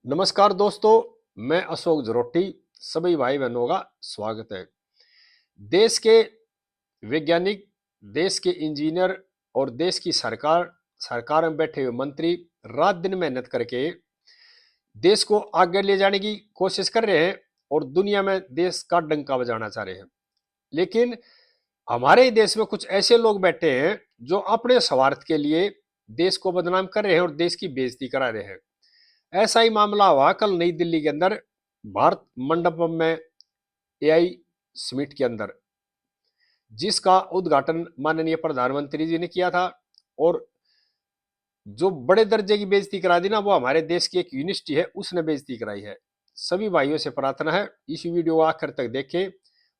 नमस्कार दोस्तों, मैं अशोक जरोटी। सभी भाई बहनों का स्वागत है। देश के वैज्ञानिक, देश के इंजीनियर और देश की सरकार में बैठे हुए मंत्री रात दिन मेहनत करके देश को आगे ले जाने की कोशिश कर रहे हैं और दुनिया में देश का डंका बजाना चाह रहे हैं। लेकिन हमारे ही देश में कुछ ऐसे लोग बैठे हैं जो अपने स्वार्थ के लिए देश को बदनाम कर रहे हैं और देश की बेइज्जती करा रहे हैं। ऐसा ही मामला हुआ कल नई दिल्ली के अंदर भारत मंडपम में एआई समिट के अंदर, जिसका उद्घाटन माननीय प्रधानमंत्री जी ने किया था। और जो बड़े दर्जे की बेइज्जती करा दी ना, वो हमारे देश की एक यूनिवर्सिटी है, उसने बेइज्जती कराई है। सभी भाइयों से प्रार्थना है इस वीडियो को आखिर तक देखें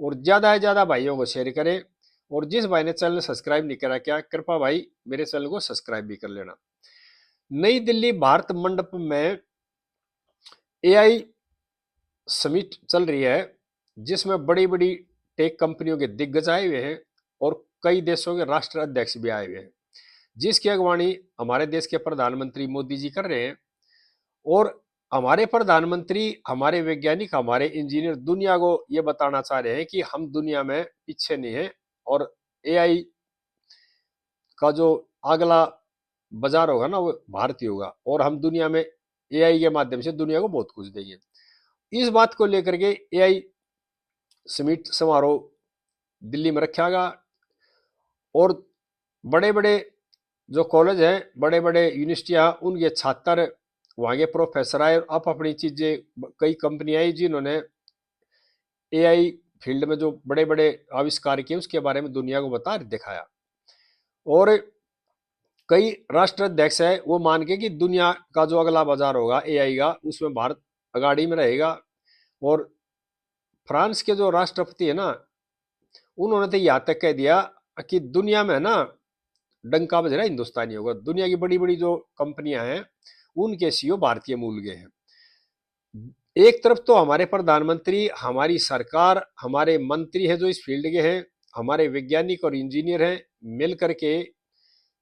और ज्यादा से ज्यादा भाइयों को शेयर करें। और जिस भाई ने चैनल सब्सक्राइब नहीं करा, क्या कृपा भाई मेरे चैनल को सब्सक्राइब भी कर लेना। नई दिल्ली भारत मंडप में एआई समिट चल रही है, जिसमें बड़ी बड़ी टेक कंपनियों के दिग्गज आए हुए हैं और कई देशों के राष्ट्र अध्यक्ष भी आए हुए हैं, जिसकी अगवानी हमारे देश के प्रधानमंत्री मोदी जी कर रहे हैं। और हमारे प्रधानमंत्री, हमारे वैज्ञानिक, हमारे इंजीनियर दुनिया को यह बताना चाह रहे हैं कि हम दुनिया में पीछे नहीं है और एआई का जो अगला बाजार होगा ना, वो भारतीय होगा और हम दुनिया में एआई के माध्यम से दुनिया को बहुत कुछ देंगे। इस बात को लेकर के एआई समिट समारोह दिल्ली में रखा गया और बड़े बड़े जो कॉलेज हैं, बड़े बड़े यूनिवर्सिटियां, उनके छात्र, वहां के प्रोफेसर आए और आप अपनी चीजें, कई कंपनी आई जिन्होंने एआई फील्ड में जो बड़े बड़े आविष्कार किए उसके बारे में दुनिया को बता दिखाया। और कई राष्ट्र अध्यक्ष है वो मान के कि दुनिया का जो अगला बाजार होगा एआई का, उसमें भारत अगाड़ी में रहेगा। और फ्रांस के जो राष्ट्रपति है ना, उन्होंने तो यहाँ तक कह दिया कि दुनिया में ना डंका बज रहा है हिंदुस्तानी होगा। दुनिया की बड़ी बड़ी जो कंपनियां हैं उनके सीईओ भारतीय मूल के हैं। एक तरफ तो हमारे प्रधानमंत्री, हमारी सरकार, हमारे मंत्री है जो इस फील्ड के हैं, हमारे वैज्ञानिक और इंजीनियर हैं, मिल करके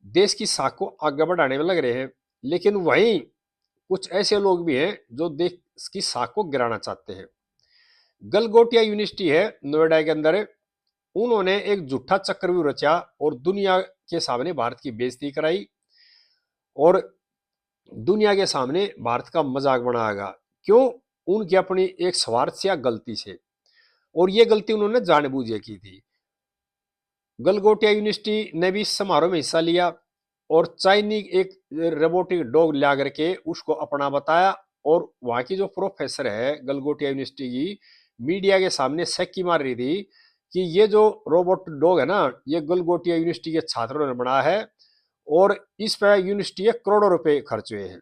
देश की साख को आगे बढ़ाने में लग रहे हैं। लेकिन वहीं कुछ ऐसे लोग भी हैं जो देश की साख को गिराना चाहते हैं। गलगोटिया यूनिवर्सिटी है नोएडा के अंदर, उन्होंने एक झूठा चक्रव्यूह रचा और दुनिया के सामने भारत की बेइज्जती कराई और दुनिया के सामने भारत का मजाक बनाएगा। क्यों? उनकी अपनी एक स्वार्थ से या गलती से, और ये गलती उन्होंने जानबूझ के की थी। गलगोटिया यूनिवर्सिटी ने भी इस समारोह में हिस्सा लिया और चाइनीज एक रोबोटिक डॉग ला करके उसको अपना बताया। और वहां की जो प्रोफेसर है गलगोटिया यूनिवर्सिटी की, मीडिया के सामने सेक्की मार रही थी कि ये जो रोबोट डॉग है ना, ये गलगोटिया यूनिवर्सिटी के छात्रों ने बनाया है और इस पर यूनिवर्सिटी के करोड़ों रुपए खर्च हुए हैं।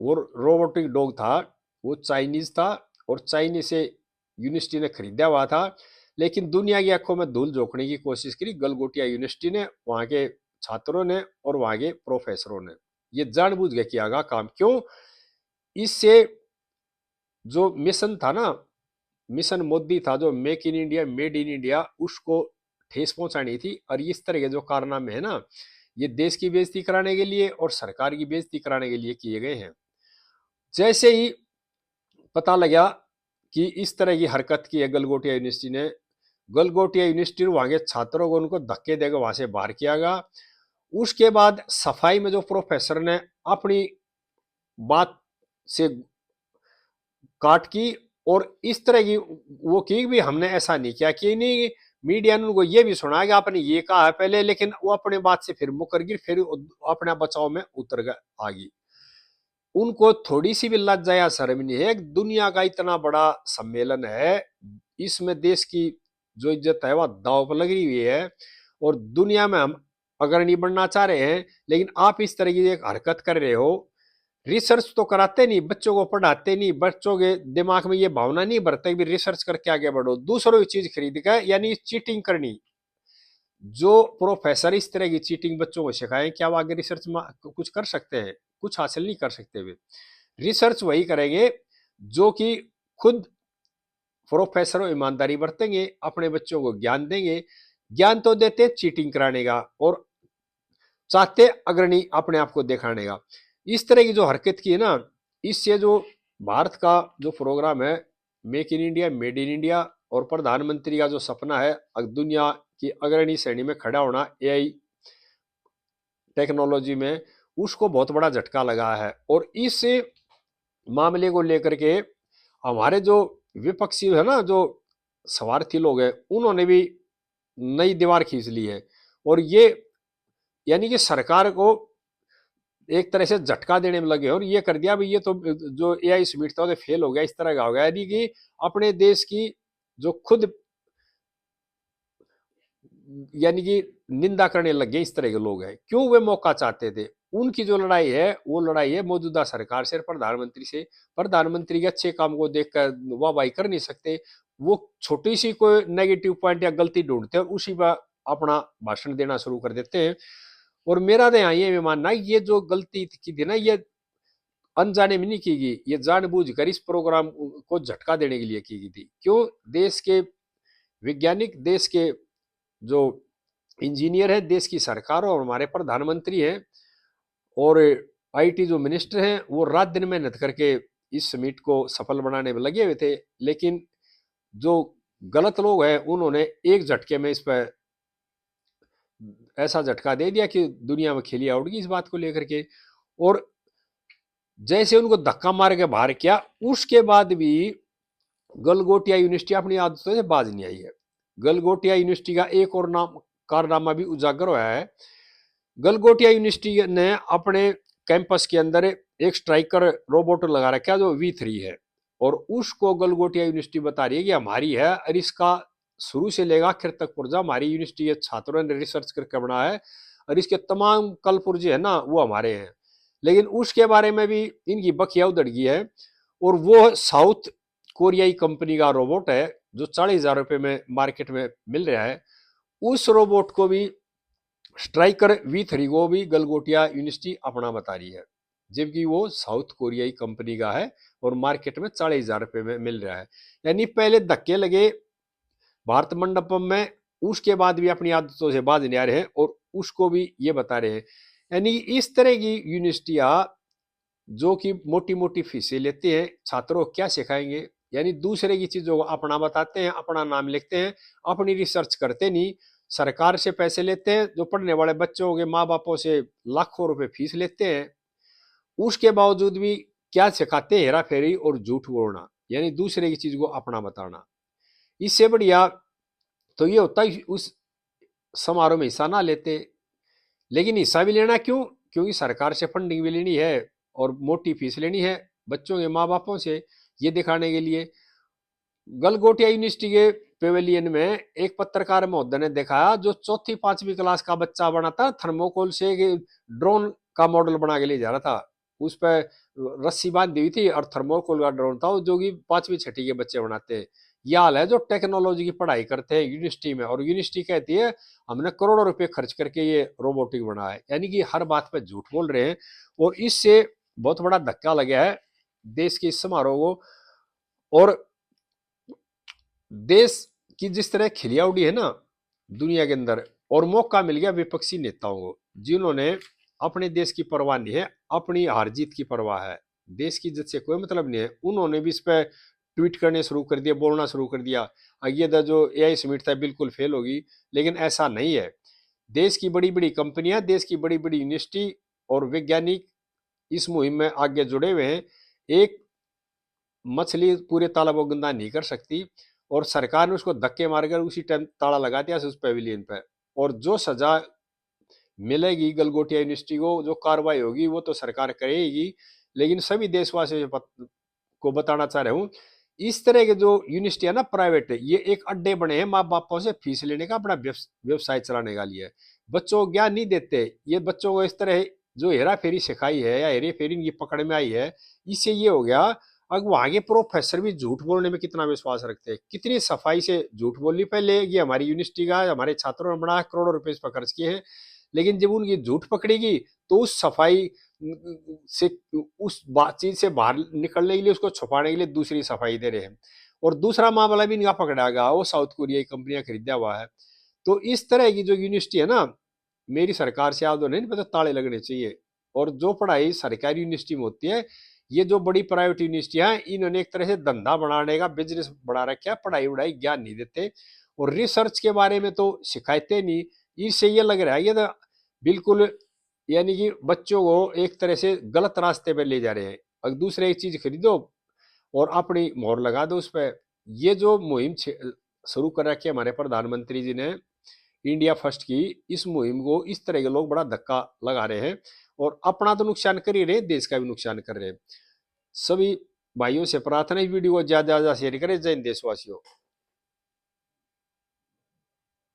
वो रोबोटिक डॉग था, वो चाइनीज था और चाइनीज से यूनिवर्सिटी ने खरीदा हुआ था। लेकिन दुनिया की आंखों में धूल झोंकने की कोशिश करी गलगोटिया यूनिवर्सिटी ने, वहां के छात्रों ने और वहां के प्रोफेसरों ने। ये जानबूझ के किया गया काम। क्यों? इससे जो मिशन था ना, मिशन मोदी था, जो make in India, made in India, उसको ठेस पहुंचानी थी। और इस तरह के जो कारनामे है ना, ये देश की बेइज्जती कराने के लिए और सरकार की बेइज्जती कराने के लिए किए गए हैं। जैसे ही पता लगा कि इस तरह की हरकत की है गलगोटिया यूनिवर्सिटी ने, गलगोटिया यूनिवर्सिटी वहां के छात्रों को उनको धक्के देकर वहां से बाहर किया गया। उसके बाद सफाई में जो प्रोफेसर ने अपनी बात से काट की और इस तरह की वो की भी हमने ऐसा नहीं किया, कि नहीं, मीडिया ने उनको ये भी सुना कि आपने ये कहा है पहले, लेकिन वो अपने बात से फिर मुकर गई, फिर अपना बचाव में उतर गए आगे। उनको थोड़ी सी भी लज्जा या शर्म नहीं है। दुनिया का इतना बड़ा सम्मेलन है, इसमें देश की जो इज्जत है वह दांव पर लगी हुई है। और दुनिया में हम अगर नहीं बढ़ना चाह रहे हैं, लेकिन आप इस तरह की एक हरकत कर रहे हो। रिसर्च तो कराते नहीं, बच्चों को पढ़ाते नहीं, बच्चों के दिमाग में ये भावना नहीं भरते कि रिसर्च करके आगे बढ़ो, दूसरों की चीज खरीद कर यानी चीटिंग करनी। जो प्रोफेसर इस तरह की चीटिंग बच्चों को सिखाएं, क्या वो आगे रिसर्च में कुछ कर सकते हैं? कुछ हासिल नहीं कर सकते वे। रिसर्च वही करेंगे जो कि खुद प्रोफेसर ईमानदारी बरतेंगे, अपने बच्चों को ज्ञान देंगे। ज्ञान तो देते चीटिंग कराने का और चाहते अग्रणी अपने आप को दिखाने का। इस तरह की जो हरकत की है ना, इससे जो भारत का जो प्रोग्राम है make in India, made in India, और प्रधानमंत्री का जो सपना है दुनिया की अग्रणी श्रेणी में खड़ा होना एआई टेक्नोलॉजी में, उसको बहुत बड़ा झटका लगा है। और इस मामले को लेकर के हमारे जो विपक्षी है ना, जो स्वार्थी लोग हैं, उन्होंने भी नई दीवार खींच ली है। और ये यानी कि सरकार को एक तरह से झटका देने में लगे और ये कर दिया भाई ये तो जो एआई समिट था वो फेल हो गया, इस तरह का हो गया। यानी कि अपने देश की जो खुद यानी कि निंदा करने लग गए इस तरह के लोग हैं। क्यों? वे मौका चाहते थे। उनकी जो लड़ाई है वो लड़ाई है मौजूदा सरकार से, प्रधानमंत्री से। प्रधानमंत्री के अच्छे काम को देखकर वाहवाही कर नहीं सकते, वो छोटी सी कोई नेगेटिव पॉइंट या गलती ढूंढते हैं और उसी पर अपना भाषण देना शुरू कर देते हैं। और मेरा तो यहाँ ये मानना है ये जो गलती की थी ना, ये अनजाने में नहीं की गई, ये जानबूझकर इस प्रोग्राम को झटका देने के लिए की गई थी। क्यों? देश के वैज्ञानिक, देश के जो इंजीनियर है, देश की सरकार और हमारे प्रधानमंत्री हैं और आईटी जो मिनिस्टर हैं, वो रात दिन मेहनत करके इस समिट को सफल बनाने में लगे हुए थे। लेकिन जो गलत लोग हैं उन्होंने एक झटके में इस पर ऐसा झटका दे दिया कि दुनिया में खिलिया उड़ गई इस बात को लेकर के। और जैसे उनको धक्का मार के बाहर किया, उसके बाद भी गलगोटिया यूनिवर्सिटी अपनी आदतों से बाज नहीं आई है। गलगोटिया यूनिवर्सिटी का एक और नाम कारनामा भी उजागर हुआ है। गलगोटिया यूनिवर्सिटी ने अपने कैंपस के अंदर एक स्ट्राइकर रोबोट लगा रखा है जो V3 है, और उसको गलगोटिया यूनिवर्सिटी बता रही है कि हमारी है, और इसका शुरू से लेकर आखिर तक पुर्जा हमारी यूनिवर्सिटी के छात्रों ने रिसर्च करके बना है, और इसके तमाम कल पुर्जे है ना वो हमारे हैं। लेकिन उसके बारे में भी इनकी बखिया उधड़ गई है। और वो साउथ कोरियाई कंपनी का रोबोट है जो 40,000 रुपये में मार्केट में मिल रहा है। उस रोबोट को भी स्ट्राइकर V3 को भी गलगोटिया यूनिवर्सिटी अपना बता रही है, जबकि वो साउथ कोरियाई कंपनी का है और मार्केट में 40,000 रुपये में मिल रहा है। यानी पहले धक्के लगे भारत मंडपम में, उसके बाद भी अपनी आदतों से बाज नहीं आ रहे हैं और उसको भी ये बता रहे हैं। यानी इस तरह की यूनिवर्सिटियां जो कि मोटी मोटी फीसें लेते हैं, छात्रों को क्या सिखाएंगे? यानी दूसरे की चीजों को अपना बताते हैं, अपना नाम लिखते हैं, अपनी रिसर्च करते नहीं। सरकार से पैसे लेते हैं, जो पढ़ने वाले बच्चों के माँ बापों से लाखों रुपए फीस लेते हैं, उसके बावजूद भी क्या सिखाते हैं? हेरा फेरी और झूठ बोलना, यानी दूसरे की चीज को अपना बताना। इससे बढ़िया तो ये होता है उस समारोह में हिस्सा ना लेते। लेकिन हिस्सा भी लेना क्यों? क्योंकि सरकार से फंडिंग भी लेनी है और मोटी फीस लेनी है बच्चों के माँ बापों से, ये दिखाने के लिए। गलगोटिया यूनिवर्सिटी के पेवेलियन में एक पत्रकार महोदय ने दिखाया जो चौथी पांचवी क्लास का बच्चा बना था, थर्मोकोल से ड्रोन का मॉडल बना के ले जा रहा था। उस पर रस्सी बांधी हुई थी और थर्मोकोल का ड्रोन था जो कि पांचवी छठी के बच्चे बनाते हैं। यह हाल है जो टेक्नोलॉजी की पढ़ाई करते हैं यूनिवर्सिटी में, और यूनिवर्सिटी कहती है हमने करोड़ों रुपए खर्च करके ये रोबोटिक बनाया है। यानी कि हर बात पे झूठ बोल रहे हैं और इससे बहुत बड़ा धक्का लगा है देश के इस समारोह को। और देश की जिस तरह खिलिया उड़ी है ना दुनिया के अंदर, और मौका मिल गया विपक्षी नेताओं को जिन्होंने अपने देश की परवाह नहीं है, अपनी हार जीत की परवाह है, देश की इज्जत से कोई मतलब नहीं है, उन्होंने भी इस पर ट्वीट करने शुरू कर दिया, बोलना शुरू कर दिया ये जो एआई समिट था बिल्कुल फेल होगी। लेकिन ऐसा नहीं है। देश की बड़ी बड़ी कंपनियां, देश की बड़ी बड़ी यूनिवर्सिटी और वैज्ञानिक इस मुहिम में आगे जुड़े हुए हैं। एक मछली पूरे तालाब को गंदा नहीं कर सकती, और सरकार ने उसको धक्के मारकर उसी टाइम ताला लगा दिया उस पेविलियन पर। और जो सजा मिलेगी गलगोटिया यूनिवर्सिटी को, जो कार्रवाई होगी वो तो सरकार करेगी। लेकिन सभी देशवासियों को बताना चाह रहा हूँ, इस तरह के जो यूनिवर्सिटी है ना प्राइवेट, ये एक अड्डे बने हैं माँ बापों से फीस लेने का, अपना व्यवसाय चलाने का लिए। बच्चों को ज्ञान नहीं देते। ये बच्चों को इस तरह जो हेरा फेरी सिखाई है या हेरा फेरी इनकी पकड़ में आई है, इससे ये हो गया अब वहां के प्रोफेसर भी झूठ बोलने में कितना विश्वास रखते हैं, कितनी सफाई से झूठ बोली। पहले ये हमारी यूनिवर्सिटी का हमारे छात्रों ने बड़ा करोड़ों रुपए इस पर खर्च किए हैं, लेकिन जब उनकी झूठ पकड़ेगी तो उस सफाई से, उस बातचीत से बाहर निकलने के लिए, उसको छुपाने के लिए दूसरी सफाई दे रहे हैं। और दूसरा मामला भी इनका पकड़ा गया, वो साउथ कोरिया की कंपनियां खरीदा हुआ है। तो इस तरह की जो यूनिवर्सिटी है ना, मेरी सरकार से आदो नहीं पता ताले लगने चाहिए। और जो पढ़ाई सरकारी यूनिवर्सिटी में होती है, ये जो बड़ी प्राइवेट यूनिवर्सिटी है इन्होंने एक तरह से धंधा बनाने का बिजनेस बढ़ा रखा है, पढ़ाई वढ़ाई ज्ञान नहीं देते और रिसर्च के बारे में तो सिखाते नहीं। इससे ये लग रहा है ये तो बिल्कुल यानी कि बच्चों को एक तरह से गलत रास्ते पे ले जा रहे हैं। अगर दूसरे एक चीज खरीदो और अपनी मोहर लगा दो उस पर। ये जो मुहिम शुरू कर रखी है हमारे प्रधानमंत्री जी ने इंडिया फर्स्ट की, इस मुहिम को इस तरह के लोग बड़ा धक्का लगा रहे हैं और अपना तो नुकसान कर ही रहे, देश का भी नुकसान कर रहे हैं। सभी भाइयों से प्रार्थना है वीडियो को ज्यादा से ज्यादा शेयर करें। जय हिंद देशवासियों।